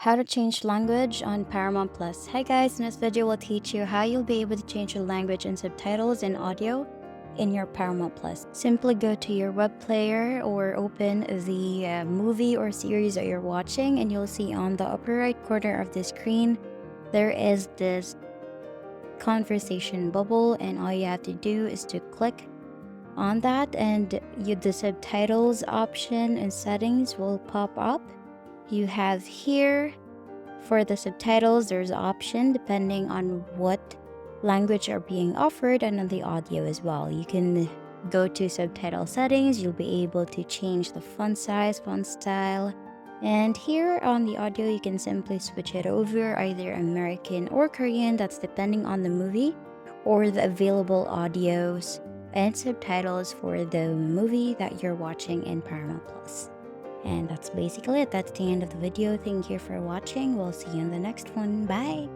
How to change language on Paramount Plus. Hi guys, in this video we'll teach you how you'll be able to change your language and subtitles and audio in your Paramount Plus. Simply go to your web player or open the movie or series that you're watching, and you'll see on the upper right corner of the screen there is this conversation bubble, and all you have to do is to click on that, and the subtitles option and settings will pop up. You have here for the subtitles, there's an option depending on what language are being offered, and on the audio as well. You can go to subtitle settings, you'll be able to change the font size, font style, and here on the audio you can simply switch it over either American or Korean. That's depending on the movie or the available audios and subtitles for the movie that you're watching in Paramount Plus. And that's basically it. That's the end of the video. Thank you for watching. We'll see you in the next one. Bye!